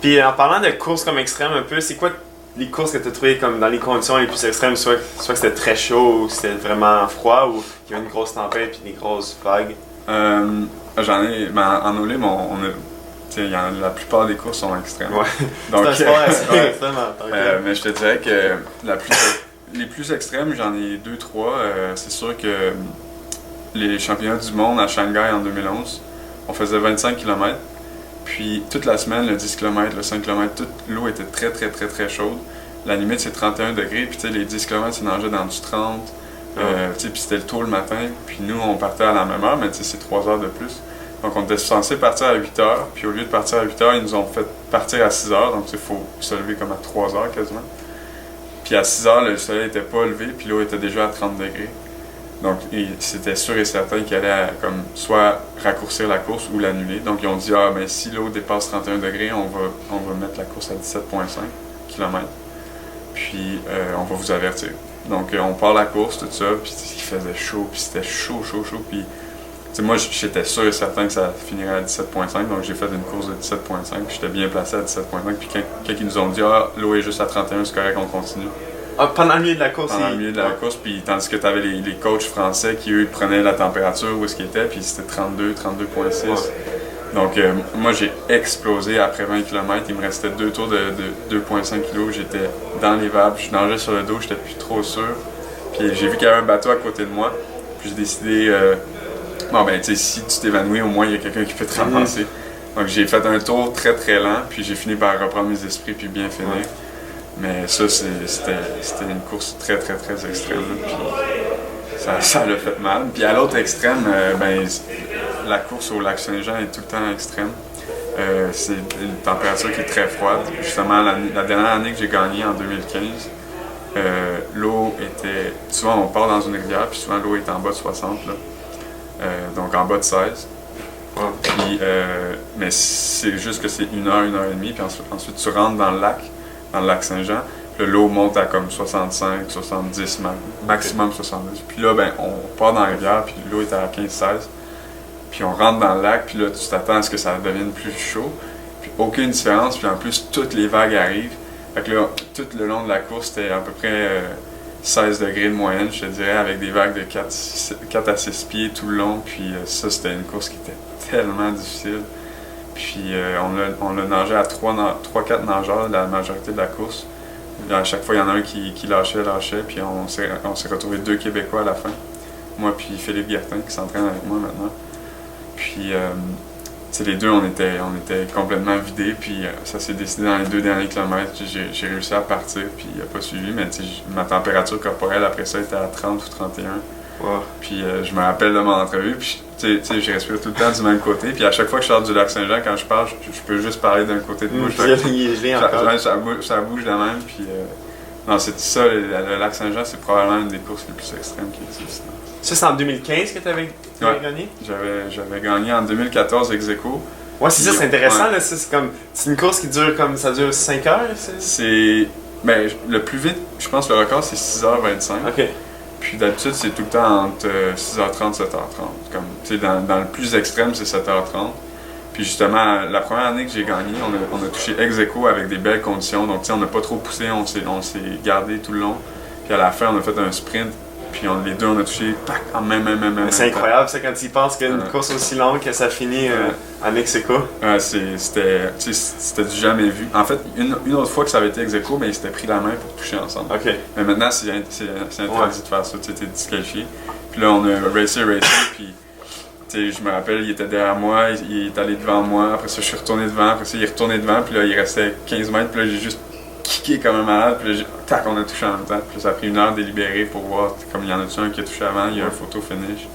Puis en parlant de courses comme extrêmes un peu, c'est quoi les courses que tu as trouvées comme dans les conditions les plus extrêmes, soit que c'était très chaud ou que c'était vraiment froid ou qu'il y avait une grosse tempête puis des grosses vagues? J'en ai, en eau libre, la plupart des courses sont extrêmes. Ouais. Donc, c'est un sport assez extrême. mais je te dirais que les plus extrêmes, j'en ai 2-3. C'est sûr que les championnats du monde à Shanghai en 2011, on faisait 25 km. Puis toute la semaine, le 10 km, le 5 km, toute l'eau était très très très très chaude. La limite c'est 31 degrés, puis les 10 km c'est nageait dans du 30. Puis c'était le tôt le matin, puis nous on partait à la même heure, mais c'est 3 heures de plus. Donc on était censé partir à 8 heures, puis au lieu de partir à 8 heures, ils nous ont fait partir à 6 heures, donc il faut se lever comme à 3 heures quasiment. Puis à 6 heures, le soleil n'était pas levé, puis l'eau était déjà à 30 degrés. Donc, c'était sûr et certain qu'ils allaient comme soit raccourcir la course ou l'annuler. Donc, ils ont dit, si l'eau dépasse 31 degrés, on va mettre la course à 17,5 km. Puis, on va vous avertir. Donc, on part la course, tout ça, puis il faisait chaud, puis c'était chaud. Puis, moi, j'étais sûr et certain que ça finirait à 17,5. Donc, j'ai fait une course de 17,5, puis j'étais bien placé à 17,5. Puis, quand ils nous ont dit, l'eau est juste à 31, c'est correct, on continue. Pendant le milieu de la course. Pendant le milieu de la course, puis tandis que tu avais les coachs français qui, eux, prenaient la température où est-ce qu'ils étaient, puis c'était 32, 32,6. Ouais. Donc, moi, j'ai explosé après 20 km. Il me restait 2 tours de 2,5 kg. J'étais dans les vagues, je nageais sur le dos, j'étais plus trop sûr. Puis j'ai vu qu'il y avait un bateau à côté de moi, puis j'ai décidé, si tu t'évanouis, au moins, il y a quelqu'un qui peut te ramasser. Donc, j'ai fait un tour très, très lent, puis j'ai fini par reprendre mes esprits, puis bien finir. Ouais. Mais ça, c'était une course très, très, très extrême. Puis ça l'a fait mal. Puis à l'autre extrême, la course au lac Saint-Jean est tout le temps extrême. C'est une température qui est très froide. Justement, la dernière année que j'ai gagné, en 2015, l'eau était... Souvent, on part dans une rivière, puis souvent, l'eau est en bas de 60, là. Donc en bas de 16. Ouais. Puis, mais c'est juste que c'est 1 heure, 1 heure et demie. Puis ensuite tu rentres dans le lac Saint-Jean. Puis l'eau monte à comme 65, 70, maximum 70. Puis là, on part dans la rivière, puis l'eau est à 15-16. Puis on rentre dans le lac, puis là, tu t'attends à ce que ça devienne plus chaud. Puis aucune différence, puis en plus, toutes les vagues arrivent. Fait que là, tout le long de la course, c'était à peu près 16 degrés de moyenne, je te dirais, avec des vagues de 4 à 6 pieds tout le long. Puis ça, c'était une course qui était tellement difficile. Puis on l'a nagé à 3-4 nageurs la majorité de la course. Et à chaque fois, il y en a un qui lâchait, puis on s'est retrouvés 2 Québécois à la fin. Moi puis Philippe Guertin qui s'entraîne avec moi maintenant. Puis les deux, on était complètement vidés, puis ça s'est décidé dans les 2 derniers kilomètres. J'ai réussi à partir, puis il n'a pas suivi, mais ma température corporelle après ça était à 30 ou 31. Wow. Puis je me rappelle de mon entrevue, puis je respire tout le temps du même côté. Puis à chaque fois que je sors du lac Saint-Jean, quand je parle, je peux juste parler d'un côté de bouche. Ça bouge de même. Puis non, c'est ça, le lac Saint-Jean, c'est probablement une des courses les plus extrêmes qui existent. Ça, c'est en 2015 que tu avais gagné? J'avais gagné en 2014 ex-aequo. Ouais, c'est ça, c'est intéressant. Ouais. Là, c'est une course qui dure comme ça dure 5 heures. C'est le plus vite, je pense le record, c'est 6h25. OK. Puis d'habitude, c'est tout le temps entre 6h30 et 7h30. Dans le plus extrême, c'est 7h30. Puis justement, la première année que j'ai gagné, on a touché ex-aequo avec des belles conditions. Donc on n'a pas trop poussé, on s'est gardé tout le long. Puis à la fin, on a fait un sprint. Puis les deux, on a touché en même. C'est incroyable ça quand tu y penses qu'une course aussi longue que ça finit en ex-aequo. C'était du jamais vu. En fait, une autre fois que ça avait été ex-aequo, ils s'étaient pris la main pour toucher ensemble. Okay. Mais maintenant, c'est interdit de faire ça. Tu es disqualifié. Puis là, on a racé. Puis je me rappelle, il était derrière moi, il est allé devant moi. Après ça, je suis retourné devant. Après ça, il est retourné devant. Puis là, il restait 15 mètres. Puis là, j'ai juste kické comme un malade, puis là, on a touché en même temps. Puis là, ça a pris 1 heure délibérée pour voir, comme il y en a-tu un qui a touché avant, il y a un photo finish.